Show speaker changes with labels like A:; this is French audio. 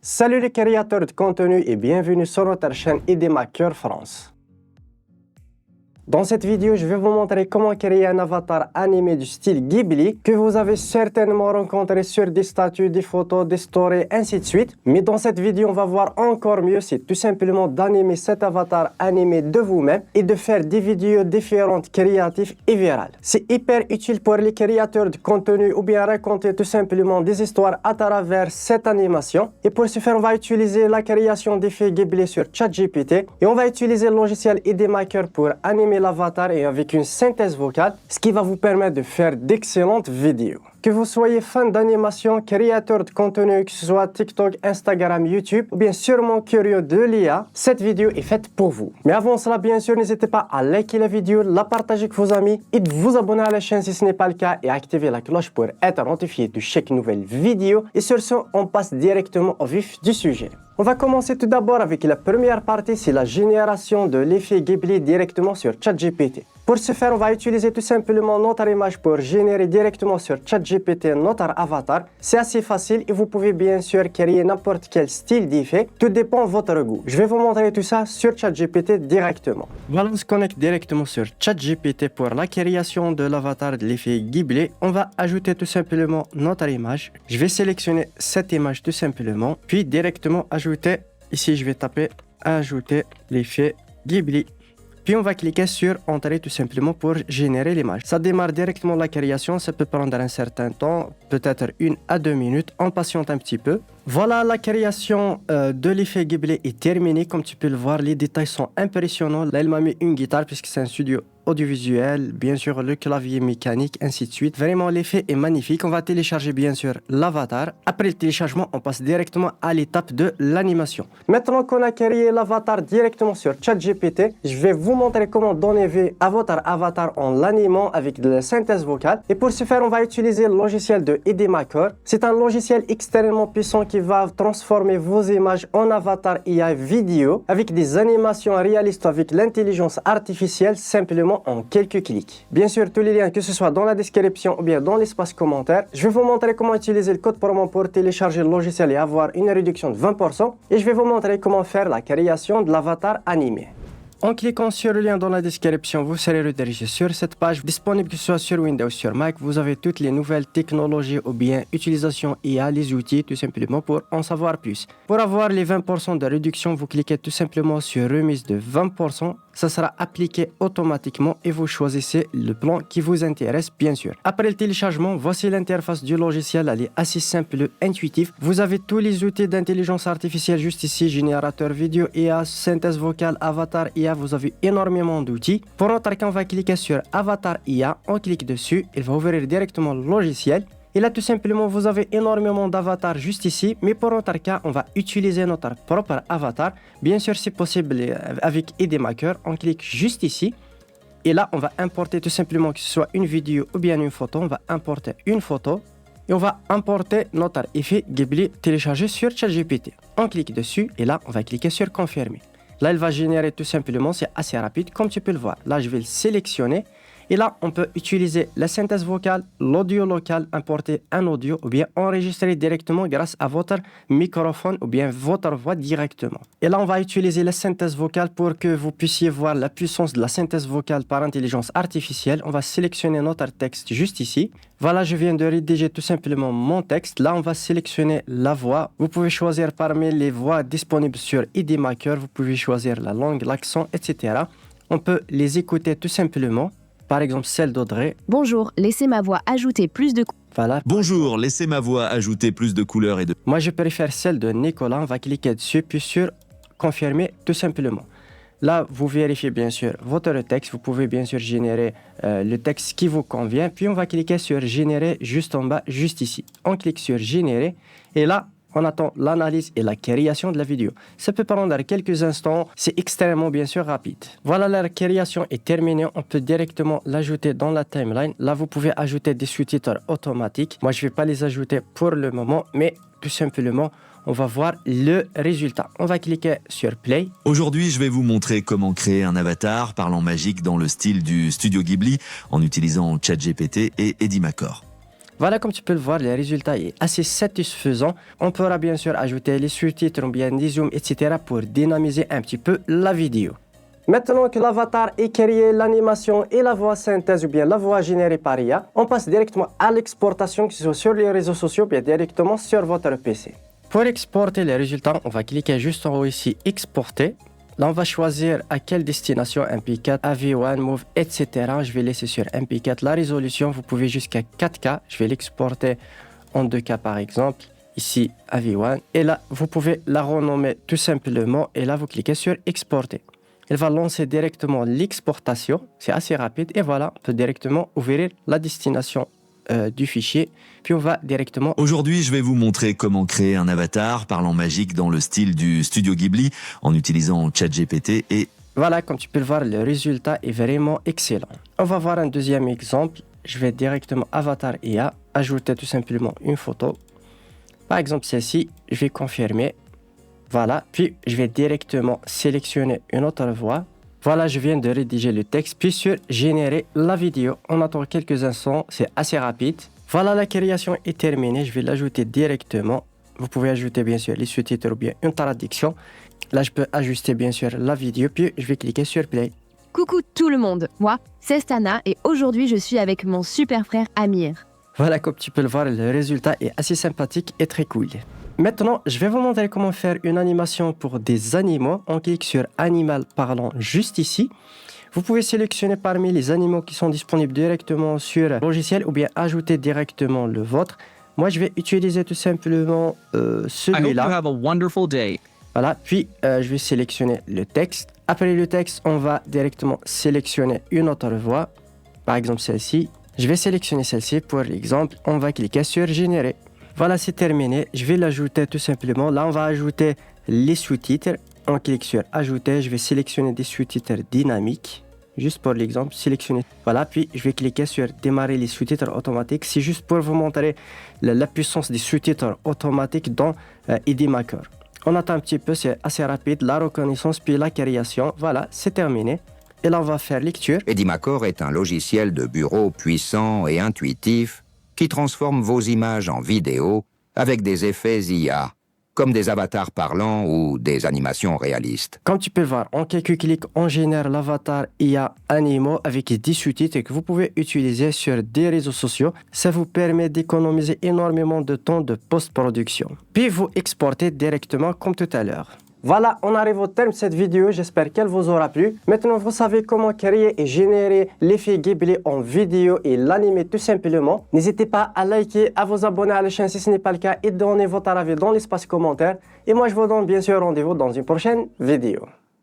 A: Salut les créateurs de contenu et bienvenue sur notre chaîne IDMaker France. Dans cette vidéo, je vais vous montrer comment créer un avatar animé du style Ghibli que vous avez certainement rencontré sur des statuts, des photos, des stories, ainsi de suite. Mais dans cette vidéo, on va voir encore mieux, c'est tout simplement d'animer cet avatar animé de vous-même et de faire des vidéos différentes, créatives et virales. C'est hyper utile pour les créateurs de contenu ou bien raconter tout simplement des histoires à travers cette animation. Et pour ce faire, on va utiliser la création d'effets Ghibli sur ChatGPT et on va utiliser le logiciel IDMaker pour animer l'avatar et avec une synthèse vocale, ce qui va vous permettre de faire d'excellentes vidéos. Que vous soyez fan d'animation, créateur de contenu, que ce soit TikTok, Instagram, YouTube, ou bien sûrement curieux de l'IA, cette vidéo est faite pour vous. Mais avant cela, bien sûr, n'hésitez pas à liker la vidéo, la partager avec vos amis et de vous abonner à la chaîne si ce n'est pas le cas et activer la cloche pour être notifié de chaque nouvelle vidéo. Et sur ce, on passe directement au vif du sujet. On va commencer tout d'abord avec la première partie, c'est la génération de l'effet Ghibli directement sur ChatGPT. Pour ce faire, on va utiliser tout simplement notre image pour générer directement sur ChatGPT notre avatar. C'est assez facile et vous pouvez bien sûr créer n'importe quel style d'effet. Tout dépend de votre goût. Je vais vous montrer tout ça sur ChatGPT directement. Voilà, on se connecte directement sur ChatGPT pour la création de l'avatar de l'effet Ghibli. On va ajouter tout simplement notre image. Je vais sélectionner cette image tout simplement, puis directement ajouter, ici je vais taper ajouter l'effet Ghibli. Puis on va cliquer sur Entrée tout simplement pour générer l'image. Ça démarre directement la création, ça peut prendre un certain temps, peut-être 1 à 2 minutes, on patiente un petit peu. Voilà, la création de l'effet Ghibli est terminée, comme tu peux le voir, les détails sont impressionnants. Là, elle m'a mis une guitare puisque c'est un studio audiovisuel, bien sûr le clavier mécanique, ainsi de suite. Vraiment, l'effet est magnifique. On va télécharger bien sûr l'avatar. Après le téléchargement, on passe directement à l'étape de l'animation. Maintenant qu'on a créé l'avatar directement sur ChatGPT, je vais vous montrer comment donner vie à votre avatar en l'animant avec de la synthèse vocale. Et pour ce faire, on va utiliser le logiciel de IDMaker. C'est un logiciel extrêmement puissant qui va transformer vos images en avatar IA vidéo avec des animations réalistes avec l'intelligence artificielle simplement en quelques clics. Bien sûr, tous les liens, que ce soit dans la description ou bien dans l'espace commentaire. Je vais vous montrer comment utiliser le code promo pour télécharger le logiciel et avoir une réduction de 20%. Et je vais vous montrer comment faire la création de l'avatar animé. En cliquant sur le lien dans la description, vous serez redirigé sur cette page disponible que ce soit sur Windows ou sur Mac. Vous avez toutes les nouvelles technologies ou bien utilisation IA, les outils tout simplement pour en savoir plus. Pour avoir les 20% de réduction, vous cliquez tout simplement sur remise de 20%. Ça sera appliqué automatiquement et vous choisissez le plan qui vous intéresse bien sûr. Après le téléchargement, voici l'interface du logiciel, elle est assez simple et intuitive. Vous avez tous les outils d'intelligence artificielle juste ici, générateur vidéo IA, synthèse vocale, avatar IA, vous avez énormément d'outils. Pour notre cas, on va cliquer sur avatar IA, on clique dessus, il va ouvrir directement le logiciel. Et là, tout simplement, vous avez énormément d'avatars juste ici. Mais pour notre cas, on va utiliser notre propre avatar. Bien sûr, c'est possible avec IDMaker. On clique juste ici. Et là, on va importer tout simplement, que ce soit une vidéo ou bien une photo. On va importer une photo. Et on va importer notre effet Ghibli téléchargé sur ChatGPT. On clique dessus et là, on va cliquer sur Confirmer. Là, elle va générer tout simplement, c'est assez rapide, comme tu peux le voir. Là, je vais le sélectionner. Et là, on peut utiliser la synthèse vocale, l'audio local, importer un audio ou bien enregistrer directement grâce à votre microphone ou bien votre voix directement. Et là, on va utiliser la synthèse vocale pour que vous puissiez voir la puissance de la synthèse vocale par intelligence artificielle. On va sélectionner notre texte juste ici. Voilà, je viens de rédiger tout simplement mon texte. Là, on va sélectionner la voix. Vous pouvez choisir parmi les voix disponibles sur IDMaker. Vous pouvez choisir la langue, l'accent, etc. On peut les écouter tout simplement. Par exemple, celle d'Audrey.
B: Bonjour, laissez ma voix ajouter plus de...
A: Voilà.
C: Bonjour, laissez ma voix ajouter plus de couleurs et de...
A: Moi, je préfère celle de Nicolas. On va cliquer dessus, puis sur Confirmer tout simplement. Là, vous vérifiez bien sûr votre texte. Vous pouvez bien sûr générer le texte qui vous convient. Puis, on va cliquer sur Générer juste en bas, juste ici. On clique sur Générer. Et là, on attend l'analyse et la création de la vidéo. Ça peut prendre quelques instants, c'est extrêmement bien sûr rapide. Voilà, la création est terminée, on peut directement l'ajouter dans la timeline. Là, vous pouvez ajouter des sous-titres automatiques. Moi, je ne vais pas les ajouter pour le moment, mais tout simplement, on va voir le résultat. On va cliquer sur Play.
C: Aujourd'hui, je vais vous montrer comment créer un avatar parlant magique dans le style du studio Ghibli en utilisant ChatGPT et IDMaker.
A: Voilà, comme tu peux le voir, le résultat est assez satisfaisant. On pourra bien sûr ajouter les sous-titres ou bien des zooms, etc. pour dynamiser un petit peu la vidéo. Maintenant que l'avatar est créé, l'animation et la voix synthèse ou bien la voix générée par IA, on passe directement à l'exportation, que ce soit sur les réseaux sociaux ou bien directement sur votre PC. Pour exporter les résultats, on va cliquer juste en haut ici, exporter. Là, on va choisir à quelle destination, MP4, AV1, Move, etc. Je vais laisser sur MP4 la résolution. Vous pouvez jusqu'à 4K. Je vais l'exporter en 2K par exemple. Ici, AV1. Et là, vous pouvez la renommer tout simplement. Et là, vous cliquez sur exporter. Elle va lancer directement l'exportation. C'est assez rapide. Et voilà, on peut directement ouvrir la destination du fichier. Puis on va directement...
C: Aujourd'hui, je vais vous montrer comment créer un avatar parlant magique dans le style du studio Ghibli en utilisant ChatGPT et...
A: Voilà, comme tu peux le voir, le résultat est vraiment excellent. On va voir un deuxième exemple. Je vais directement Avatar IA, ajouter tout simplement une photo. Par exemple, celle-ci, je vais confirmer. Voilà, puis je vais directement sélectionner une autre voix. Voilà, je viens de rédiger le texte, puis sur générer la vidéo. On attend quelques instants, c'est assez rapide. Voilà, la création est terminée, je vais l'ajouter directement. Vous pouvez ajouter bien sûr les sous-titres ou bien une traduction. Là, je peux ajuster bien sûr la vidéo, puis je vais cliquer sur Play.
B: Coucou tout le monde, moi, c'est Stana et aujourd'hui je suis avec mon super frère Amir.
A: Voilà, comme tu peux le voir, le résultat est assez sympathique et très cool. Maintenant, je vais vous montrer comment faire une animation pour des animaux. On clique sur Animal parlant juste ici. Vous pouvez sélectionner parmi les animaux qui sont disponibles directement sur le logiciel ou bien ajouter directement le vôtre. Moi, je vais utiliser tout simplement celui-là. Voilà, puis je vais sélectionner le texte. Après le texte, on va directement sélectionner une autre voix. Par exemple, celle-ci. Je vais sélectionner celle-ci pour l'exemple. On va cliquer sur Générer. Voilà, c'est terminé. Je vais l'ajouter tout simplement. Là, on va ajouter les sous-titres. On clique sur Ajouter. Je vais sélectionner des sous-titres dynamiques. Juste pour l'exemple, sélectionner. Voilà, puis je vais cliquer sur Démarrer les sous-titres automatiques. C'est juste pour vous montrer la puissance des sous-titres automatiques dans Edimaker. On attend un petit peu, c'est assez rapide. La reconnaissance, puis la création. Voilà, c'est terminé. Et là, on va faire lecture.
D: Edimaker est un logiciel de bureau puissant et intuitif qui transforme vos images en vidéo avec des effets IA, comme des avatars parlants ou des animations réalistes.
A: Comme tu peux le voir, en quelques clics, on génère l'avatar IA animaux avec des sous-titres que vous pouvez utiliser sur des réseaux sociaux. Ça vous permet d'économiser énormément de temps de post-production. Puis vous exportez directement comme tout à l'heure. Voilà, on arrive au terme de cette vidéo, j'espère qu'elle vous aura plu. Maintenant, vous savez comment créer et générer l'effet Ghibli en vidéo et l'animer tout simplement. N'hésitez pas à liker, à vous abonner à la chaîne si ce n'est pas le cas et donner votre avis dans l'espace commentaire. Et moi, je vous donne bien sûr rendez-vous dans une prochaine vidéo.